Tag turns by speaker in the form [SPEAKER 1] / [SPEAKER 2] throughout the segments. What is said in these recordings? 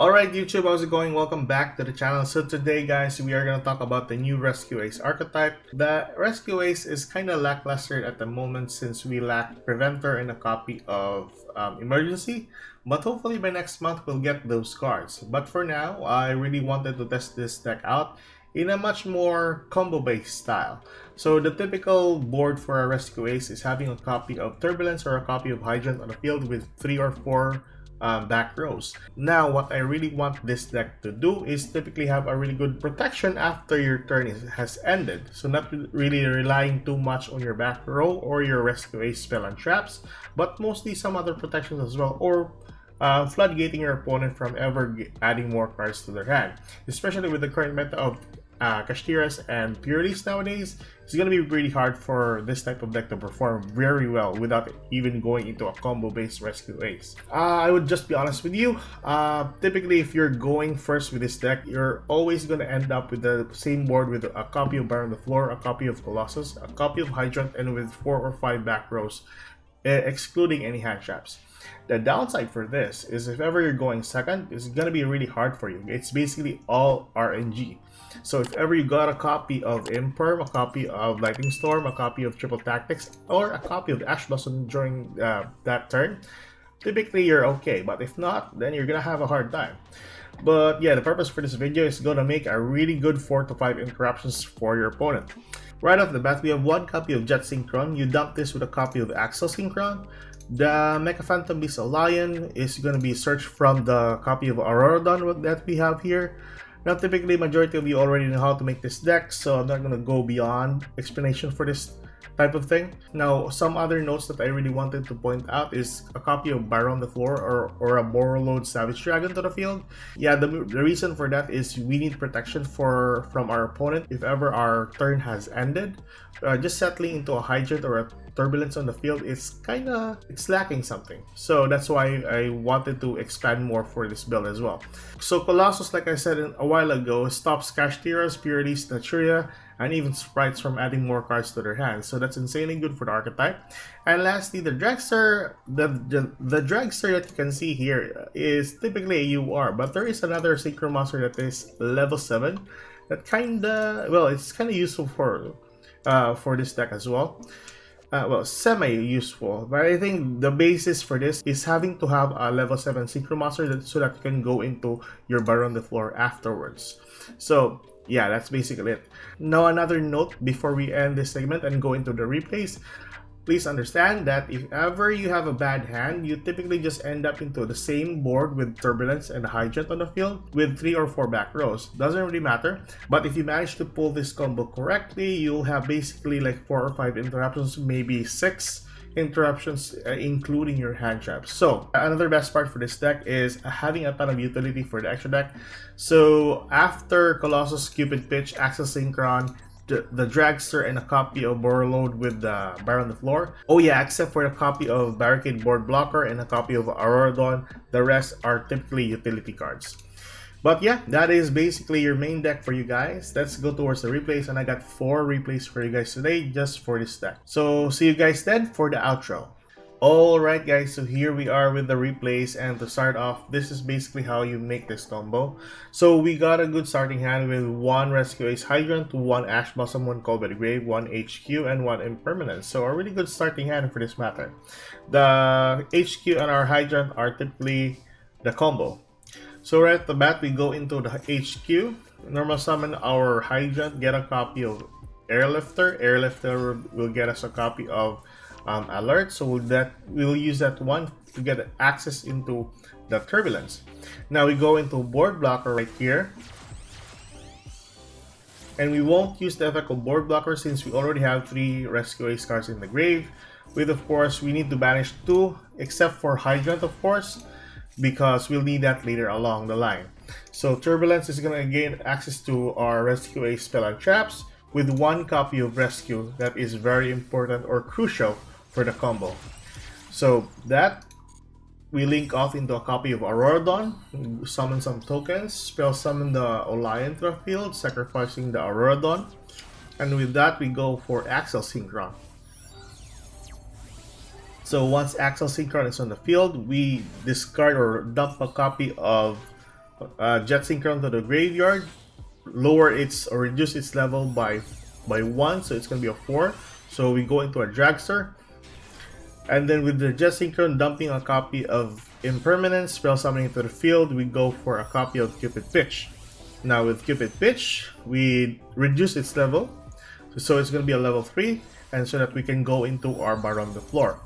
[SPEAKER 1] Alright YouTube, how's it going? Welcome back to the channel. So today guys, we are going to talk about the new Rescue Ace archetype. The Rescue Ace is kind of lackluster at the moment since we lack Preventer and a copy of Emergency. But hopefully by next month we'll get those cards. But for now, I really wanted to test this deck out in a much more combo-based style. So the typical board for a Rescue Ace is having a copy of Turbulence or a copy of Hydrant on the field with 3 or 4 back rows. Now, what I really want this deck to do is typically have a really good protection after your turn has ended. So not really relying too much on your back row or your Rescue Ace spell and traps, but mostly some other protections as well, or floodgating your opponent from ever adding more cards to their hand. Especially with the current meta of Kashtiras and Purities nowadays, it's going to be really hard for this type of deck to perform very well without even going into a combo-based Rescue Ace. I would just be honest with you, typically if you're going first with this deck, you're always going to end up with the same board with a copy of Baron on the Floor, a copy of Colossus, a copy of Hydrant, and with 4 or 5 back rows, excluding any hand traps. The downside for this is if ever you're going second, it's going to be really hard for you. It's basically all RNG. So if ever you got a copy of Imperm, a copy of Lightning Storm, a copy of Triple Tactics, or a copy of Ash Blossom during that turn, typically you're okay. But if not, then you're going to have a hard time. But yeah, the purpose for this video is going to make a really good 4 to 5 interruptions for your opponent. Right off the bat, we have 1 copy of Jet Synchron. You dump this with a copy of Axel Synchron. The Mecha Phantom Beast Lion is going to be searched from the copy of Auroradon that we have here. Now, typically, majority of you already know how to make this deck, so I'm not going to go beyond explanation for this type of thing. Now, some other notes that I really wanted to point out is a copy of Baron on the Floor or a Borreload Savage Dragon to the field. Yeah, the reason for that is we need protection from our opponent if ever our turn has ended. Just settling into a Hydrant or a Turbulence on the field it's lacking something, so that's why I wanted to expand more for this build as well. So Colossus, like I said a while ago, stops Kashtiras, Purities, Naturia, and even Sprites from adding more cards to their hands, so that's insanely good for the archetype. And lastly, the Dragster, the Dragster that you can see here is typically a UR, but there is another Synchro Monster that is level 7 that it's kinda useful for this deck as well. Semi-useful, but I think the basis for this is having to have a level 7 Synchro Monster so that you can go into your Baron on the Floor afterwards. So yeah, that's basically it. Now, another note before we end this segment and go into the replays. Please understand that if ever you have a bad hand, you typically just end up into the same board with Turbulence and Hydrant on the field with 3 or 4 back rows. Doesn't really matter, but if you manage to pull this combo correctly, you'll have basically like 4 or 5 interruptions, maybe 6 interruptions, including your hand traps. So another best part for this deck is having a ton of utility for the extra deck. So after Colossus, Cupid Pitch, Axel Synchron, the Dragster, and a copy of Borreload with the Baron on the Floor. Oh yeah, except for a copy of Barricade Board Blocker and a copy of Auroradon, the rest are typically utility cards. But yeah, that is basically your main deck for you guys. Let's go towards the replays, and I got 4 replays for you guys today just for this deck. So see you guys then for the outro. Alright guys, so here we are with the replays, and to start off, this is basically how you make this combo. So we got a good starting hand with 1 Rescue Ace Hydrant, 1 Ash Blossom, 1 Call by the Grave, 1 HQ, and 1 Impermanence. So a really good starting hand for this matter. The HQ and our Hydrant are typically the combo. So right at the bat, we go into the HQ, normal summon our Hydrant, get a copy of Airlifter. Airlifter will get us a copy of Alert, so we'll use that one to get access into the Turbulence. Now we go into Board Blocker right here, and we won't use the effect of Board Blocker since we already have 3 Rescue Ace cards in the grave. With, of course, we need to banish 2, except for Hydrant, of course, because we'll need that later along the line. So Turbulence is going to gain access to our Rescue Ace spell and traps with 1 copy of Rescue. That is very important or crucial for the combo. So that we link off into a copy of Auroradon, summon some tokens, spell summon the Olion to the field, sacrificing the Auroradon, and with that we go for Axel Synchron. So once Axel Synchron is on the field, we discard or dump a copy of Jet Synchron to the graveyard, lower its or reduce its level by 1, so it's gonna be a 4. So we go into a dragster, and then with the Jet Synchron dumping a copy of Impermanence, spell summoning to the field, we go for a copy of Cupid Pitch. Now with Cupid Pitch, we reduce its level, so it's gonna be a level 3, and so that we can go into our Baron the Floor.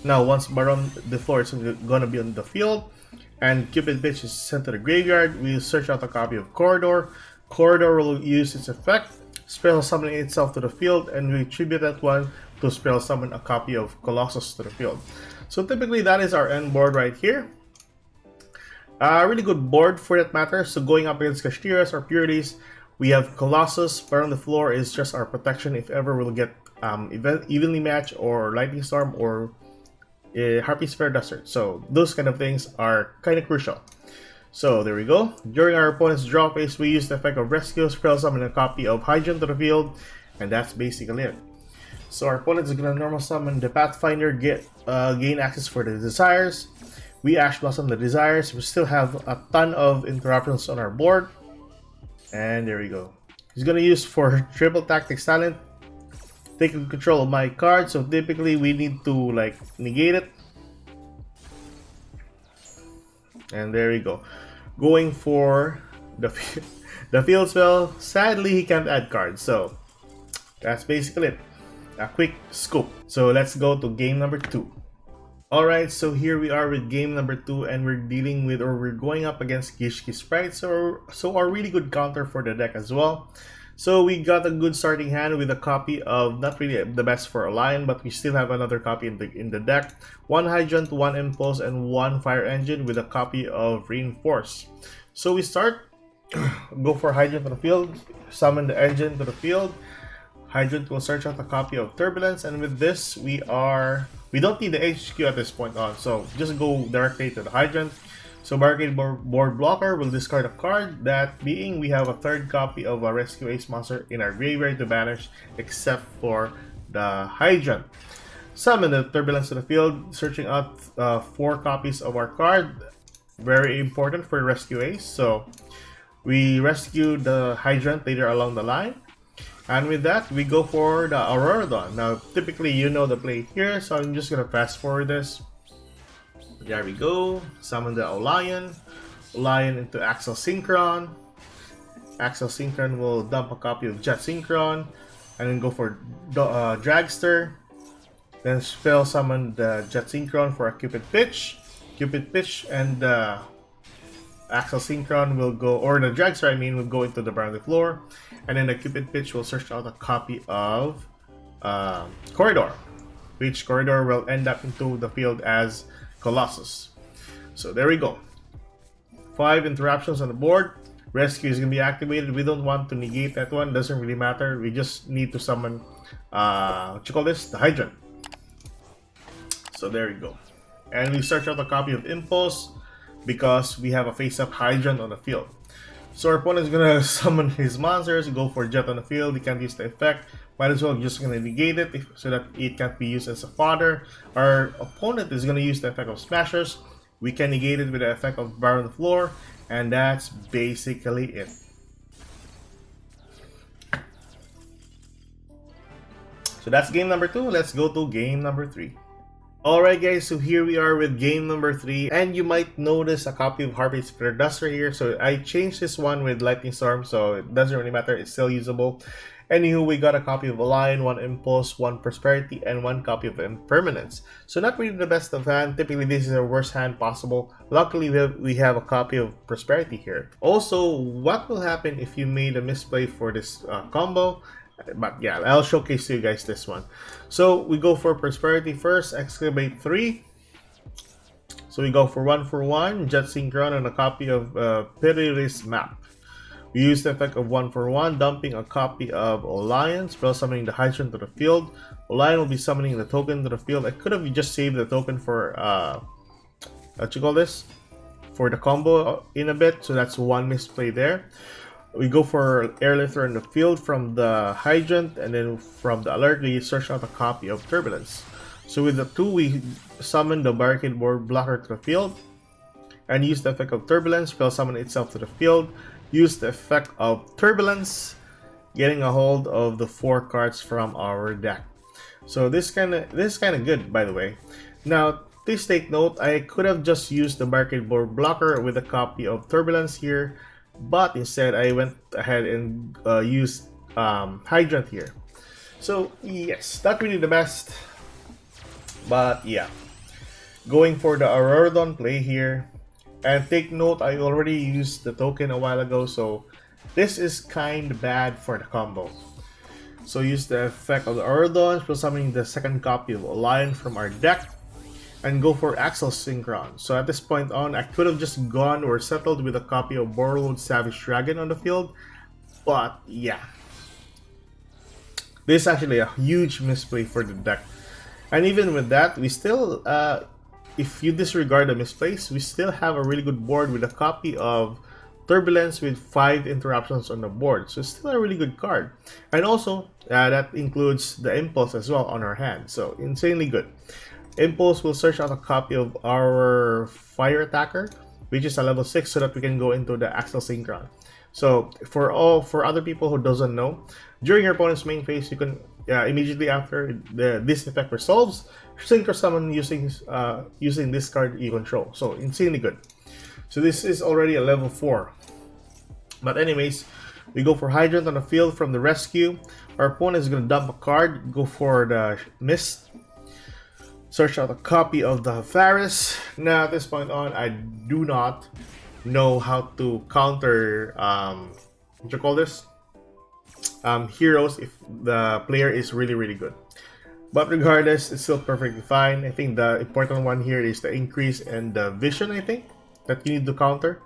[SPEAKER 1] Now once Baron the Floor is gonna be on the field, and Cupid Pitch is sent to the graveyard, we search out a copy of Corridor. Corridor will use its effect, spell summoning itself to the field, and we tribute that one to spell summon a copy of Colossus to the field. So typically that is our end board right here. A really good board for that matter. So going up against Kashtira's or Purities, we have Colossus. Baron the Floor is just our protection if ever we'll get evenly matched or Lightning Storm or Harpy Sphere Desert. So those kind of things are kind of crucial. So there we go. During our opponent's draw phase, we use the effect of Rescue, spell summon a copy of Hydrant to the field, and that's basically it. So our opponent is gonna normal summon the Pathfinder, gain access for the Desires. We Ash Blossom the Desires. We still have a ton of interruptions on our board, and there we go. He's gonna use for triple tactics talent, taking control of my card. So typically we need to like negate it, and there we go. Going for the field spell. Sadly, he can't add cards, so that's basically it. A quick scoop. So let's go to game number 2. Alright, so here we are with game number 2, and we're dealing with, or we're going up against Gishki Sprite, so a really good counter for the deck as well. So we got a good starting hand with a copy of, not really the best for a Lion, but we still have another copy in the deck. 1 Hydrant, 1 Impulse, and 1 Fire Engine with a copy of Reinforce. So we start, go for Hydrant to the field, summon the engine to the field. Hydrant will search out a copy of Turbulence, and with this we don't need the HQ at this point on, so just go directly to the Hydrant. So Barricade Board Blocker will discard a card, that being we have a third copy of a Rescue Ace monster in our graveyard to banish except for the Hydrant. Summon the Turbulence to the field, searching out 4 copies of our card, very important for Rescue Ace. So we rescue the Hydrant later along the line. And with that, we go for the Auroradon. Now, typically, you know the play here, so I'm just gonna fast forward this. There we go. Summon the Olion. Olion into Axel Synchron. Axel Synchron will dump a copy of Jet Synchron, and then go for Dragster. Then spell summon the Jet Synchron for a Cupid Pitch. Cupid Pitch and Axel Synchron will go, or the Dragster I mean, will go into the Baron the Floor. And then the Cupid Pitch will search out a copy of Corridor, which Corridor will end up into the field as Colossus. So there we go. 5 interruptions on the board. Rescue is going to be activated. We don't want to negate that one. Doesn't really matter. We just need to summon, what you call this? The Hydrant. So there you go. And we search out a copy of Impulse because we have a face-up Hydrant on the field. So our opponent is gonna summon his monsters, go for Jet on the field. He can't use the effect. Might as well just gonna negate it so that it can't be used as a fodder. Our opponent is gonna use the effect of Smashers. We can negate it with the effect of Baron the Floor, and that's basically it. So that's game number 2. Let's go to game number 3. Alright guys, so here we are with game number 3, and you might notice a copy of Harpy Sphere Duster here. So I changed this one with Lightning Storm, so it doesn't really matter, it's still usable. Anywho, we got a copy of Lion, 1 Impulse, 1 Prosperity, and 1 copy of Impermanence. So not really the best of hand. Typically this is the worst hand possible. Luckily we have a copy of Prosperity here. Also, what will happen if you made a misplay for this combo? But yeah, I'll showcase to you guys this one. So we go for Prosperity first, Excavate 3. So we go for 1 Jet Synchron and a copy of Periris Map. We use the effect of 1 for 1, dumping a copy of Olion, spell summoning the Hydrant to the field. Olion will be summoning the token to the field. I could have just saved the token for what you call this? For the combo in a bit, so that's 1 misplay there. We go for Airlifter in the field from the Hydrant, and then from the alert we search out a copy of Turbulence. So with the 2, we summon the Barricade Board Blocker to the field. and use the effect of Turbulence, spell summon itself to the field. Use the effect of Turbulence, getting a hold of the 4 cards from our deck. So this is kind of good, by the way. Now, please take note, I could have just used the Barricade Board Blocker with a copy of Turbulence here, but instead I went ahead and used Hydrant here. So yes, not really the best, but yeah. Going for the Auroradon play here. And take note, I already used the token a while ago, so this is kind of bad for the combo. So use the effect of the Auroradon, spell summoning the second copy of Lion from our deck, and go for Axel Synchron. So at this point on, I could have just gone or settled with a copy of Borrowed Savage Dragon on the field, but yeah. This is actually a huge misplay for the deck. And even with that, we still, if you disregard the misplays, we still have a really good board with a copy of Turbulence with 5 interruptions on the board. So it's still a really good card. And also, that includes the Impulse as well on our hand. So insanely good. Impulse will search out a copy of our Fire Attacker, which is a level 6, so that we can go into the Axel Synchron. So for other people who doesn't know, during your opponent's main phase, you can immediately after this effect resolves, Synchro Summon using this card you control. So insanely good. So this is already a level 4. But anyways, we go for Hydrant on the field from the rescue. Our opponent is going to dump a card, go for the Mist. Search out a copy of the Faris. Now at this point on, I do not know how to counter, what you call this? Heroes if the player is really good. But regardless, it's still perfectly fine. I think the important one here is the increase and the vision, I think, that you need to counter.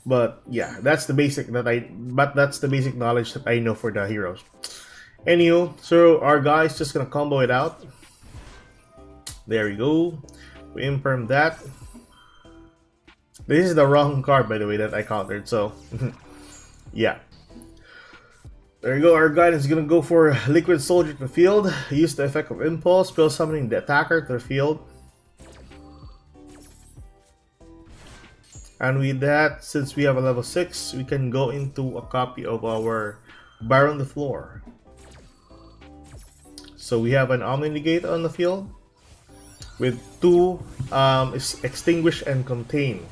[SPEAKER 1] But yeah, that's the basic that's the basic knowledge that I know for the heroes. Anywho, so our guy's just gonna combo it out. There we go. We imperm that. This is the wrong card, by the way, that I countered, so yeah. There you go, our guy is gonna go for Liquid Soldier to the field. Use the effect of Impulse, spell summoning the attacker to the field. And with that, since we have a level 6, we can go into a copy of our Baron the Floor. So we have an Omni Negate on the field with 2 Extinguish and Contain.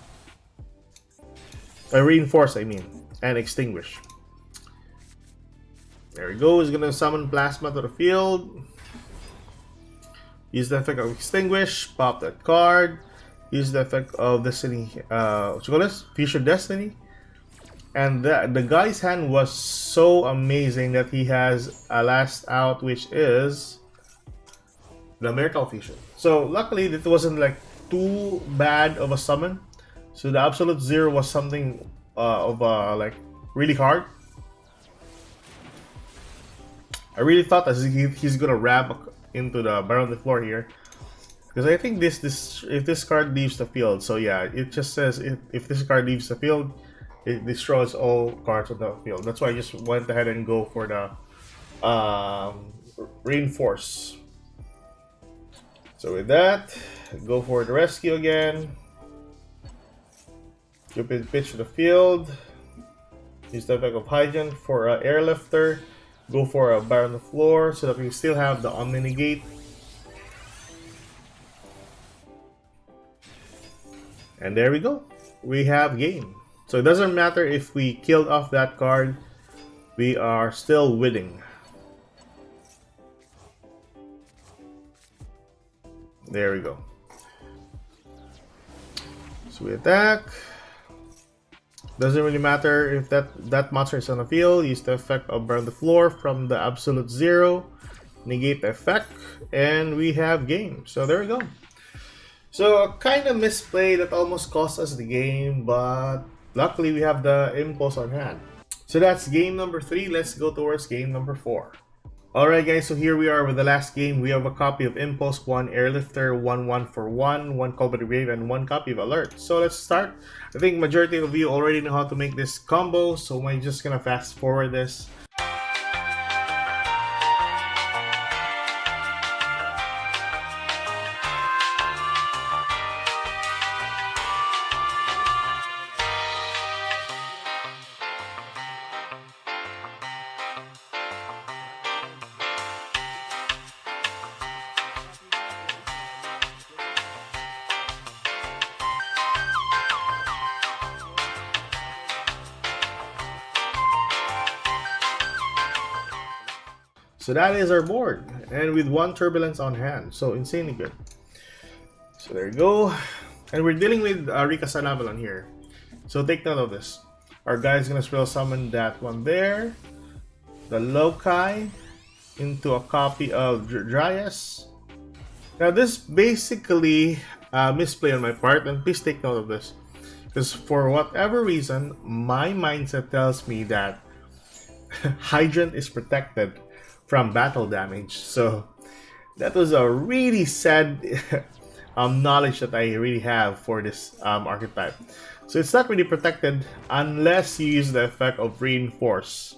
[SPEAKER 1] Reinforce, I mean, and Extinguish. There we go. He's gonna summon Plasma to the field. Use the effect of Extinguish. Pop that card. Use the effect of Destiny. What you call this? Future Destiny. And the guy's hand was so amazing that he has a last out, which is the Miracle Fusion. So luckily, it wasn't like too bad of a summon. So the Absolute Zero was something like really hard. I really thought that he's gonna wrap into the Baron on the floor here, because I think if this card leaves the field, so yeah, it just says if this card leaves the field, it destroys all cards on the field. That's why I just went ahead and go for the Reinforce. So with that, go for the rescue again. Cupid pitch to the field. Use the effect of Hygiene for Airlifter. Go for a Baron on the floor so that we still have the Omni Negate. And there we go. We have game. So it doesn't matter if we killed off that card, we are still winning. There we go. So we attack. Doesn't really matter if that monster is on the field. Use the effect of Burn the Floor from the Absolute Zero. Negate the effect. And we have game. So there we go. So kind of misplay that almost cost us the game, but luckily we have the Impulse on hand. So that's game number 3. Let's go towards game number 4. Alright guys, so here we are with the last game. We have a copy of Impulse, 1 Airlifter, 1 for 1 Call by the Grave, and 1 copy of Alert. So let's start. I think majority of you already know how to make this combo, so I'm just gonna fast forward this. So that is our board, and with 1 Turbulence on hand, so insanely good. So there you go, and we're dealing with Rika Sanavalon here. So take note of this. Our guy's gonna spell summon that one there, the Lokai, into a copy of Dryas. Now this basically misplay on my part, and please take note of this, because for whatever reason, my mindset tells me that Hydrant is protected from battle damage. So that was a really sad knowledge that I really have for this archetype. So it's not really protected unless you use the effect of Reinforce.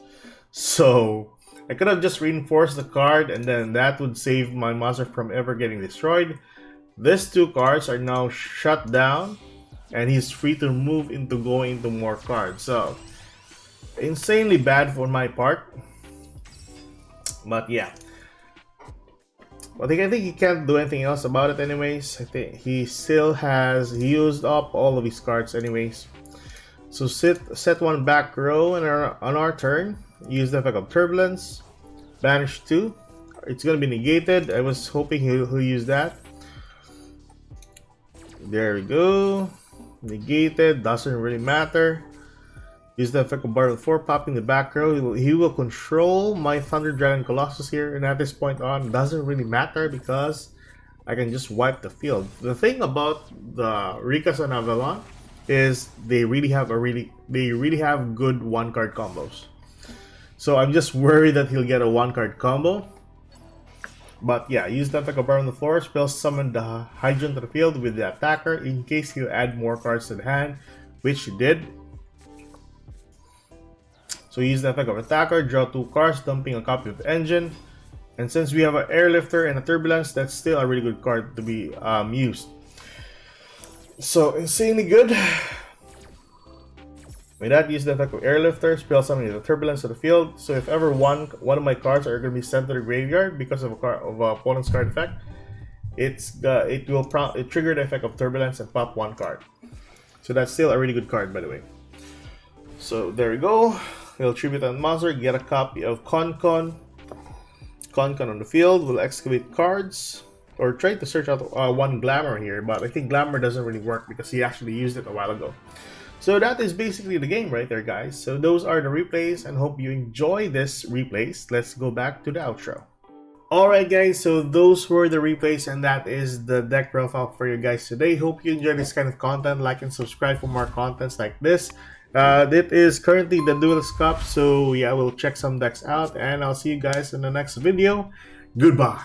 [SPEAKER 1] So I could have just reinforced the card, and then that would save my monster from ever getting destroyed. These 2 cards are now shut down, and he's free to move into going into more cards. So insanely bad for my part, but yeah. But I think he can't do anything else about it anyways. I think he still has used up all of his cards anyways. So set 1 back row, and on our turn, use the effect of Turbulence, banish 2. It's gonna be negated. I was hoping he'll use that. There we go. Negated, doesn't really matter. Use the effect of Barrel 4, popping the back row. He will control my Thunder Dragon Colossus here, and at this point on, doesn't really matter because I can just wipe the field. The thing about the Rikas and Avalon is they really have good 1-card combos. So I'm just worried that he'll get a 1-card combo. But yeah, use the effect of Burn on the floor, spell summon the Hydrant to the field with the attacker in case he'll add more cards to the hand, which he did. So use the effect of attacker, draw 2 cards, dumping a copy of Engine. And since we have an Airlifter and a Turbulence, that's still a really good card to be used. So insanely good. With that, use the effect of Airlifter, spell summon the Turbulence to the field. So if ever one of my cards are going to be sent to the graveyard because of a opponent's card effect, it will trigger the effect of Turbulence and pop 1 card. So that's still a really good card, by the way. So there we go. We'll tribute on monster, get a copy of Konkon. Konkon on the field. We'll excavate cards, or try to search out 1 Glamour here, but I think Glamour doesn't really work because he actually used it a while ago. So that is basically the game right there, guys. So those are the replays, and hope you enjoy this replays. Let's go back to the outro. Alright guys, so those were the replays, and that is the deck profile for you guys today. Hope you enjoy this kind of content. Like and subscribe for more contents like this. It is currently the Duelist Cup, so yeah, we'll check some decks out, and I'll see you guys in the next video. Goodbye.